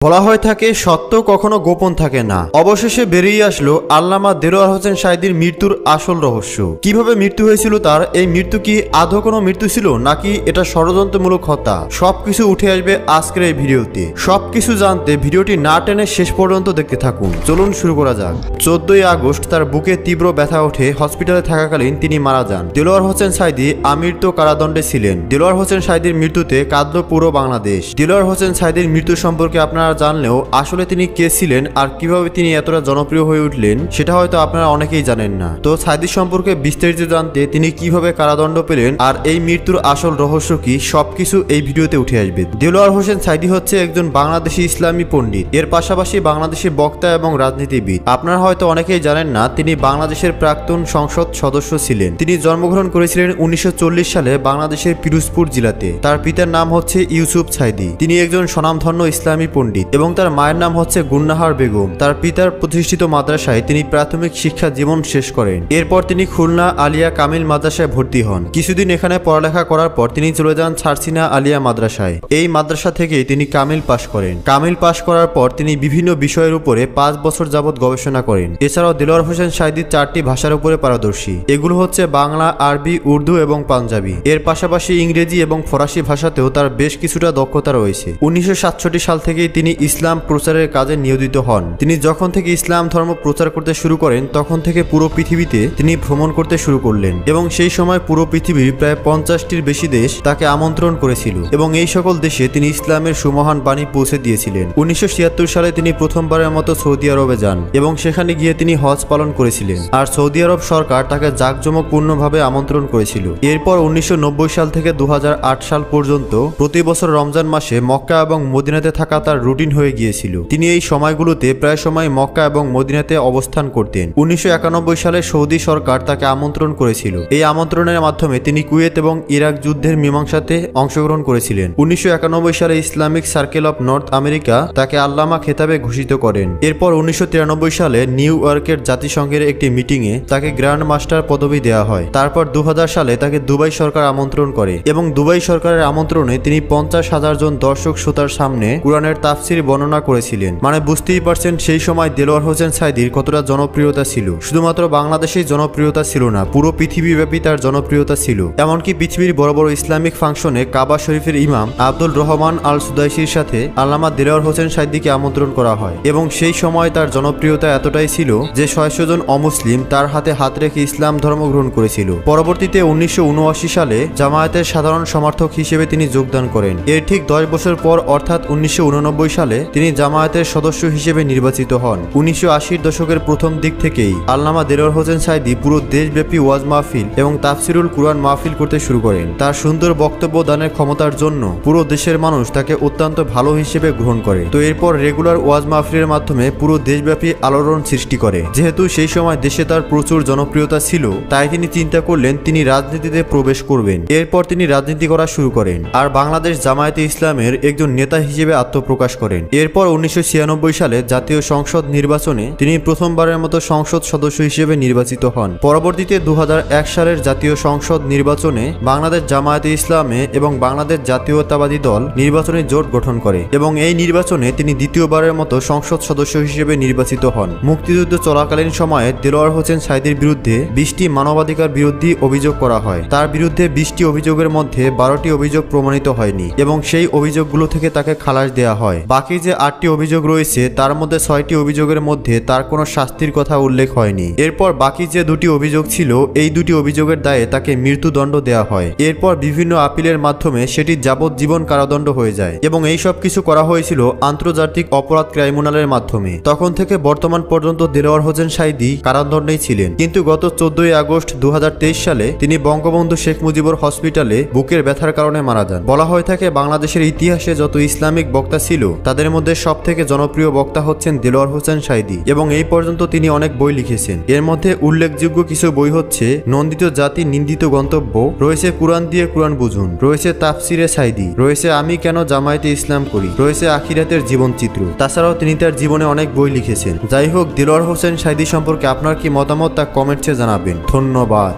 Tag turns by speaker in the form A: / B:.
A: বলা হয়ে থাকে সত্য কখনো গোপন থাকে না। অবশেষে বেরিয়ে আসলো আল্লামা দেলোয়ার হোসেন সাঈদীর মৃত্যুর আসল রহস্য। কিভাবে মৃত্যু হয়েছিল তার, এই মৃত্যু কি আদৌ কোনো মৃত্যু ছিল নাকি এটা ষড়যন্ত্রমূলক হত্যা, সবকিছু উঠে আসবে আজকের এই ভিডিওতে। সবকিছু জানতে ভিডিওটি না টেনে শেষ পর্যন্ত দেখতে থাকুন। চলুন শুরু করা যাক। 14ই আগস্ট তার বুকে তীব্র ব্যথা ওঠে। হসপিটালে থাকাকালীন তিনি মারা যান। দেলোয়ার হোসেন সাঈদী আমৃত্যু কারাদণ্ডে ছিলেন। দেলোয়ার হোসেন সাঈদীর মৃত্যুতে কাঁদল পুরো বাংলাদেশ। দেলোয়ার হোসেন সাঈদীর মৃত্যু সম্পর্কে আপনারা জানলেও আসলে তিনি কে ছিলেন আর কিভাবে তিনি এতটা জনপ্রিয় হয়ে উঠলেন সেটা হয়তো আপনারা অনেকেই জানেন না। তো সাঈদী সম্পর্কে বিস্তারিত জানতে তিনি কিভাবে কারাদণ্ড পেলেন আর এই মৃত্যুর আসল রহস্য কি, সবকিছু এই ভিডিওতে উঠে আসবে। দেলোয়ার হোসেন সাঈদী হচ্ছে একজন বাংলাদেশি ইসলামী পণ্ডিত, এর পাশাপাশি বাংলাদেশি বক্তা এবং রাজনীতিবিদ। আপনারা হয়তো অনেকেই জানেন না তিনি বাংলাদেশের প্রাক্তন সংসদ সদস্য ছিলেন। তিনি জন্মগ্রহণ করেছিলেন 1940 সালে বাংলাদেশের পিরোজপুর জেলাতে। তার পিতার নাম হচ্ছে ইউসুফ সাঈদী। তিনি একজন স্বনামধন্য ইসলামী পণ্ডিত এবং তার মায়ের নাম হচ্ছে গুন্নাহার বেগম। তার পিতার প্রতিষ্ঠিত মাদ্রাসায় তিনি প্রাথমিক শিক্ষা জীবন শেষ করেন। এরপর তিনি খুলনা আলিয়া কামিল মাদ্রাসায় ভর্তি হন। কিছুদিন এখানে পড়ালেখা করার পর তিনি চলে যান ছারছিনা আলিয়া মাদ্রাসায়। এই মাদ্রাসা থেকেই তিনি কামিল পাশ করেন। কামিল পাশ করার পর তিনি বিভিন্ন বিষয়ের উপরে 5 বছর যাবৎ গবেষণা করেন। এছাড়াও দেলোয়ার হোসেন সাঈদী 4টি ভাষার উপরে পারদর্শী। এগুলো হচ্ছে বাংলা, আরবি, উর্দু এবং পাঞ্জাবি। এর পাশাপাশি ইংরেজি এবং ফরাসি ভাষাতেও তার বেশ কিছুটা দক্ষতা রয়েছে। 1967 সাল থেকেই তিনি ইসলাম প্রচারের কাজে নিয়োজিত হন। তিনি যখন থেকে ইসলাম ধর্ম প্রচার করতে শুরু করেন তখন থেকে পুরো পৃথিবীতে তিনি ভ্রমণ করতে শুরু করলেন এবং সেই সময় পুরো পৃথিবীর প্রায় 50টির বেশি দেশ তাকে আমন্ত্রণ করেছিল এবং এই সকল দেশে তিনি ইসলামের সুমহান বাণী পৌঁছে দিয়েছিলেন। 1976 সালে তিনি প্রথমবারের মতো সৌদি আরবে যান এবং সেখানে গিয়ে তিনি হজ পালন করেছিলেন। আর সৌদি আরব সরকার তাকে জাঁকজমকপূর্ণভাবে আমন্ত্রণ করেছিল। এরপর 1990 সাল থেকে 2008 সাল পর্যন্ত প্রতি বছর রমজান মাসে মক্কা এবং মদিনাতে থাকা তার রুটিন হয়ে গিয়েছিল। তিনি এই সময়গুলোতে প্রায় সময় মক্কা এবং মদিনাতে অবস্থান করতেন। 1991 সালে সৌদি সরকার তাকে আমন্ত্রণ করেছিল। এই আমন্ত্রণের মাধ্যমে তিনি কুয়েত এবং ইরাক যুদ্ধের মীমাংসাতে অংশগ্রহণ করেছিলেন। 1991 সালে Islamic circle of north America তাকে আল্লামা খেতাবে ঘোষিত করেন। এরপর 1993 সালে নিউ ইয়র্কের জাতিসংঘের একটি মিটিংয়ে তাকে গ্র্যান্ড মাস্টার পদবি দেওয়া হয়। তারপর 2000 সালে তাকে দুবাই সরকার আমন্ত্রণ করে এবং দুবাই সরকারের আমন্ত্রণে তিনি 50,000 জন দর্শক শ্রোতার সামনে কোরআনের তাফসির বর্ণনা করেছিলেন। মানে বুঝতেই পারছেন সেই সময় দেলোয়ার হোসেন সাঈদীর কতটা জনপ্রিয়তা ছিল। শুধুমাত্র বাংলাদেশেই জনপ্রিয়তা ছিল না, পুরো পৃথিবীব্যাপী তার জনপ্রিয়তা ছিল। এমনকি পৃথিবীর বড় বড় ইসলামিক ফাংশনে কাবা শরীফের ইমাম আব্দুল রহমান আল সুদাইসির সাথে আল্লামা দেলোয়ার হোসেন সাঈদীকে আমন্ত্রণ করা হয় এবং সেই সময় তার জনপ্রিয়তা এতটাই ছিল যে 600 জন অমুসলিম তার হাতে হাত রেখে ইসলাম ধর্ম গ্রহণ করেছিল। পরবর্তীতে 1979 সালে জামায়াতের সাধারণ সমর্থক হিসেবে তিনি যোগদান করেন। এর ঠিক 10 বছর পর অর্থাৎ 1989 সালে তিনি জামায়াতের সদস্য হিসেবে নির্বাচিত হন। 1980-র দশকের প্রথম দিক থেকেই আল্লামা দেলোয়ার হোসেন সাঈদী পুরো দেশব্যাপী ওয়াজ মাহফিল এবং তাফসিরুল কুরআন মাহফিল করতে শুরু করেন। তার সুন্দর বক্তব্য দানের ক্ষমতার জন্য পুরো দেশের মানুষ তাকে অত্যন্ত ভালো হিসেবে গ্রহণ করে। তো এরপর রেগুলার ওয়াজ মাহফিলের মাধ্যমে পুরো দেশব্যাপী আলোড়ন সৃষ্টি করে। যেহেতু সেই সময় দেশে তার প্রচুর জনপ্রিয়তা ছিল তাই তিনি চিন্তা করলেন তিনি রাজনীতিতে প্রবেশ করবেন। এরপর তিনি রাজনীতি করা শুরু করেন আর বাংলাদেশ জামায়াতে ইসলামের একজন নেতা হিসেবে আত্মপ্রকাশ করেন। এরপর 1996 সালে জাতীয় সংসদ নির্বাচনে তিনি প্রথমবারের মতো সংসদ সদস্য হিসেবে নির্বাচিত হন। পরবর্তীতে 2001 সালের জাতীয় সংসদ নির্বাচনে বাংলাদেশ জামায়াতে ইসলামে এবং বাংলাদেশ জাতীয়তাবাদী দল নির্বাচনী জোট গঠন করে এবং এই নির্বাচনে তিনি দ্বিতীয়বারের মতো সংসদ সদস্য হিসেবে নির্বাচিত হন। মুক্তিযুদ্ধ চলাকালীন সময়ে দেলোয়ার হোসেন সাঈদীর বিরুদ্ধে 20টি মানবাধিকার বিরোধী অভিযোগ করা হয়। তার বিরুদ্ধে 20টি অভিযোগের মধ্যে 12টি অভিযোগ প্রমাণিত হয়নি এবং সেই অভিযোগগুলো থেকে তাকে খালাস দেওয়া হয়। বাকি যে 8টি অভিযোগ রয়েছে তার মধ্যে 6টি অভিযোগের মধ্যে তার কোনো শাস্তির কথা উল্লেখ হয়নি। এরপর বাকি যে 2টি অভিযোগ ছিল এই 2টি অভিযোগের দায়ে তাকে মৃত্যুদণ্ড দেওয়া হয়। এরপর বিভিন্ন আপিলের মাধ্যমে সেটি যাবজ্জীবন কারাদণ্ড হয়ে যায় এবং এই সব কিছু করা হয়েছিল আন্তর্জাতিক অপরাধ ট্রাইব্যুনালের মাধ্যমে। তখন থেকে বর্তমান পর্যন্ত দেলোয়ার হোসেন সাঈদী কারাদণ্ডেই ছিলেন। কিন্তু গত 14ই আগস্ট 2023 সালে তিনি বঙ্গবন্ধু শেখ মুজিবুর হসপিটালে বুকের ব্যথার কারণে মারা যান। বলা হয়ে থাকে বাংলাদেশের ইতিহাসে যত ইসলামিক বক্তা ছিল তাদের মধ্যে সবথেকে জনপ্রিয় বক্তা হচ্ছেন দেলোয়ার হোসেন সাঈদী এবং এই পর্যন্ত তিনি অনেক বই লিখেছেন। এর মধ্যে উল্লেখযোগ্য কিছু বই হচ্ছে নন্দিত জাতি নিন্দিত গন্তব্য, রয়েছে কুরআন দিয়ে কুরআন বুঝুন, রয়েছে তাফসিরে সাঈদী, রয়েছে আমি কেন জামায়াতে ইসলাম করি, রয়েছে আখিরাতের জীবনচিত্র। তাছাড়াও তিনি তার জীবনে অনেক বই লিখেছেন। যাই হোক, দেলোয়ার হোসেন সাঈদী সম্পর্কে আপনার কি মতামত তা কমেন্টসে জানাবেন। ধন্যবাদ।